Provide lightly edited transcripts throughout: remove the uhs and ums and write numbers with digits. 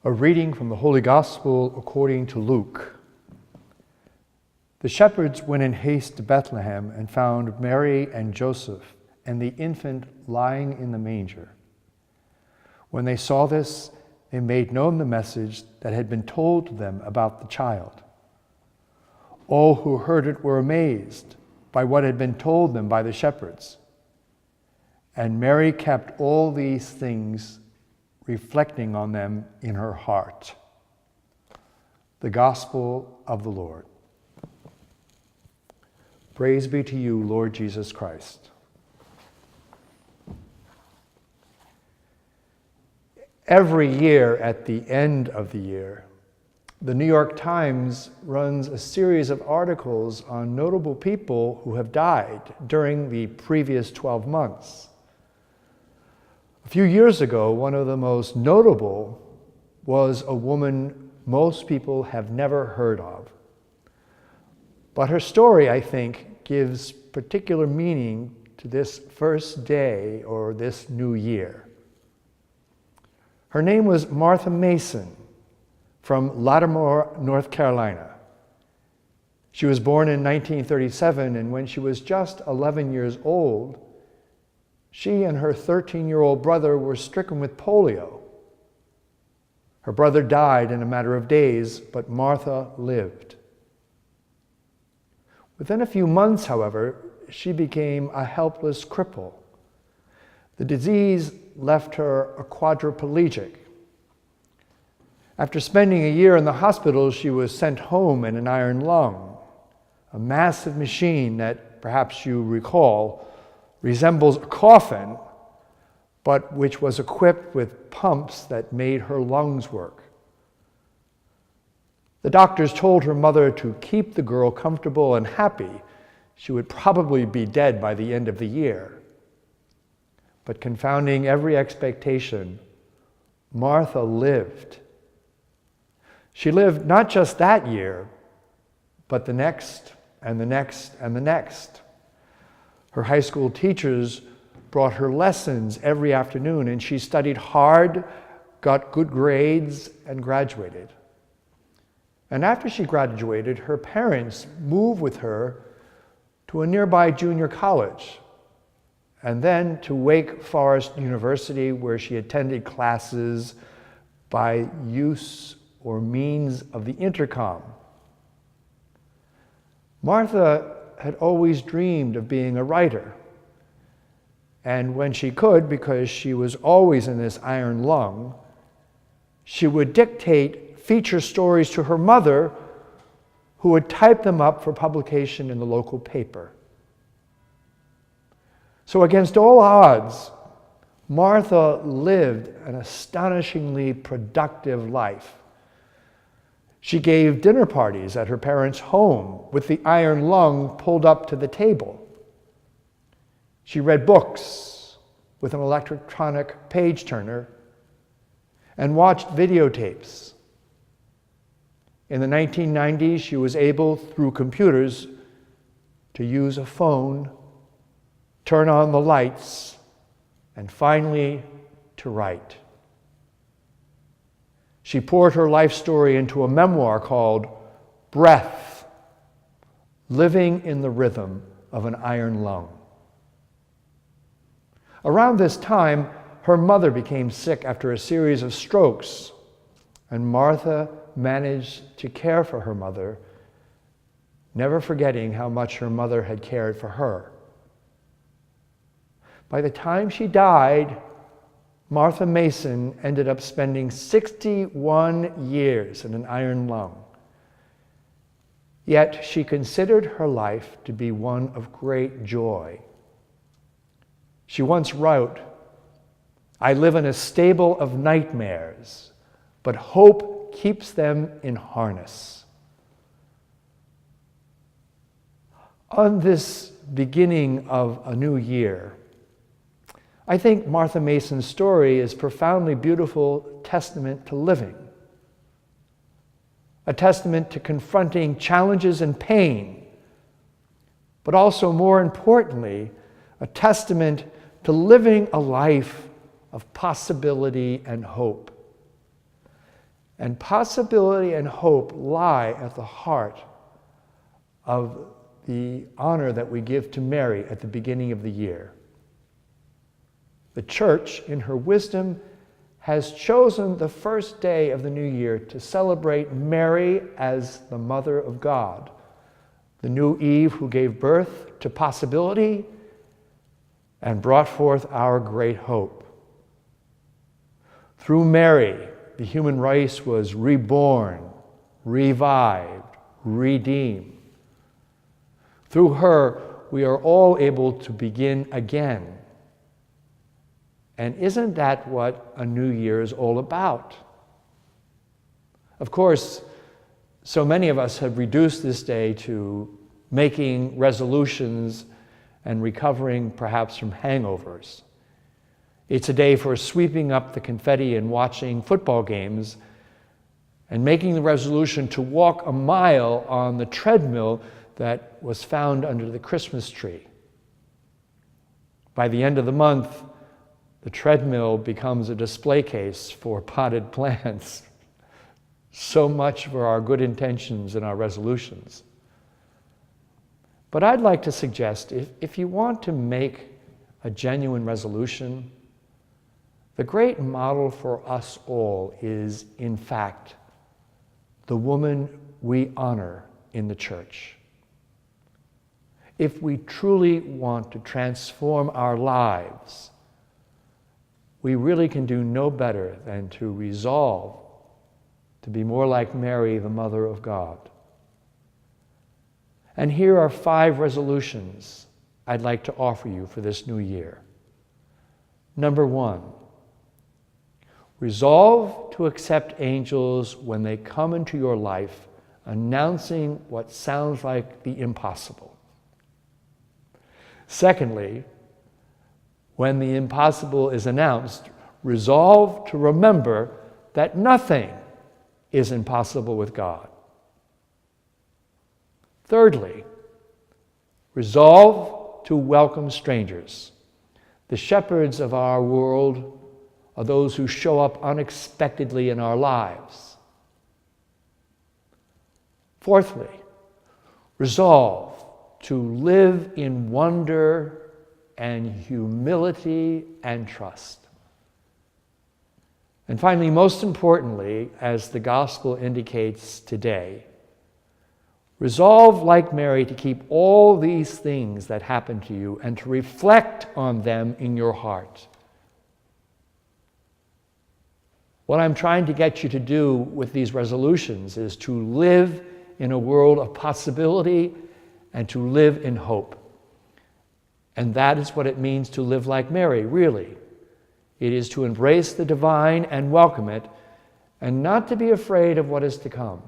A reading from the Holy Gospel according to Luke. The shepherds went in haste to Bethlehem and found Mary and Joseph and the infant lying in the manger. When they saw this, they made known the message that had been told to them about the child. All who heard it were amazed by what had been told them by the shepherds. And Mary kept all these things, reflecting on them in her heart. The Gospel of the Lord. Praise be to you, Lord Jesus Christ. Every year at the end of the year, the New York Times runs a series of articles on notable people who have died during the previous 12 months. A few years ago, one of the most notable was a woman most people have never heard of. But her story, I think, gives particular meaning to this first day or this new year. Her name was Martha Mason from Lattimore, North Carolina. She was born in 1937, and when she was just 11 years old, she and her 13-year-old brother were stricken with polio. Her brother died in a matter of days, but Martha lived. Within a few months, however, she became a helpless cripple. The disease left her a quadriplegic. After spending a year in the hospital, she was sent home in an iron lung, a massive machine that, perhaps you recall, resembles a coffin, but which was equipped with pumps that made her lungs work. The doctors told her mother to keep the girl comfortable and happy. She would probably be dead by the end of the year. But confounding every expectation, Martha lived. She lived not just that year, but the next and the next and the next. Her high school teachers brought her lessons every afternoon, and she studied hard, got good grades, and graduated. And after she graduated, her parents moved with her to a nearby junior college, and then to Wake Forest University, where she attended classes by use or means of the intercom. Martha had always dreamed of being a writer. And when she could, because she was always in this iron lung, she would dictate feature stories to her mother, who would type them up for publication in the local paper. So against all odds, Martha lived an astonishingly productive life. She gave dinner parties at her parents' home with the iron lung pulled up to the table. She read books with an electronic page turner and watched videotapes. In the 1990s, she was able, through computers, to use a phone, turn on the lights, and finally to write. She poured her life story into a memoir called Breath, Living in the Rhythm of an Iron Lung. Around this time, her mother became sick after a series of strokes, and Martha managed to care for her mother, never forgetting how much her mother had cared for her. By the time she died, Martha Mason ended up spending 61 years in an iron lung. Yet she considered her life to be one of great joy. She once wrote, "I live in a stable of nightmares, but hope keeps them in harness." On this beginning of a new year, I think Martha Mason's story is a profoundly beautiful testament to living, a testament to confronting challenges and pain, but also, more importantly, a testament to living a life of possibility and hope. And possibility and hope lie at the heart of the honor that we give to Mary at the beginning of the year. The Church, in her wisdom, has chosen the first day of the new year to celebrate Mary as the Mother of God, the new Eve who gave birth to possibility and brought forth our great hope. Through Mary, the human race was reborn, revived, redeemed. Through her, we are all able to begin again. And isn't that what a new year is all about? Of course, so many of us have reduced this day to making resolutions and recovering perhaps from hangovers. It's a day for sweeping up the confetti and watching football games and making the resolution to walk a mile on the treadmill that was found under the Christmas tree. By the end of the month, the treadmill becomes a display case for potted plants. So much for our good intentions and our resolutions. But I'd like to suggest, if you want to make a genuine resolution, the great model for us all is, in fact, the woman we honor in the Church. If we truly want to transform our lives, we really can do no better than to resolve to be more like Mary, the Mother of God. And here are 5 resolutions I'd like to offer you for this new year. Number 1, resolve to accept angels when they come into your life, announcing what sounds like the impossible. Secondly, when the impossible is announced, resolve to remember that nothing is impossible with God. Thirdly, resolve to welcome strangers. The shepherds of our world are those who show up unexpectedly in our lives. Fourthly, resolve to live in wonder and humility and trust. And finally, most importantly, as the gospel indicates today, resolve, like Mary, to keep all these things that happen to you and to reflect on them in your heart. What I'm trying to get you to do with these resolutions is to live in a world of possibility and to live in hope. And that is what it means to live like Mary, really. It is to embrace the divine and welcome it, and not to be afraid of what is to come.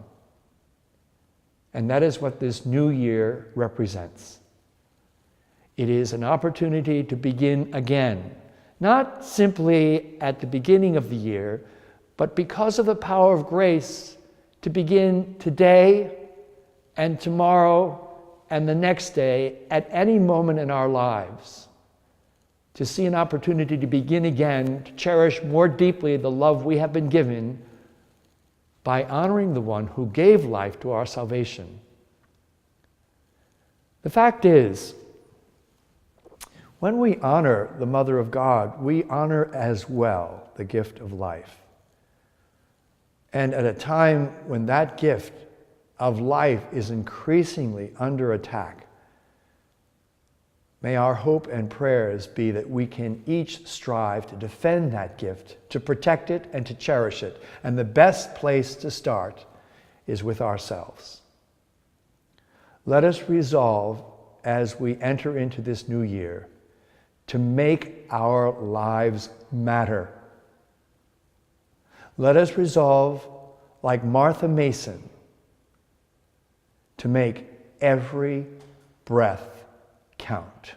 And that is what this new year represents. It is an opportunity to begin again, not simply at the beginning of the year, but because of the power of grace, to begin today and tomorrow and the next day, at any moment in our lives, to see an opportunity to begin again, to cherish more deeply the love we have been given by honoring the one who gave life to our salvation. The fact is, when we honor the Mother of God, we honor as well the gift of life. And at a time when that gift of life is increasingly under attack, may our hope and prayers be that we can each strive to defend that gift, to protect it and to cherish it. And the best place to start is with ourselves. Let us resolve as we enter into this new year to make our lives matter. Let us resolve, like Martha Mason, to make every breath count.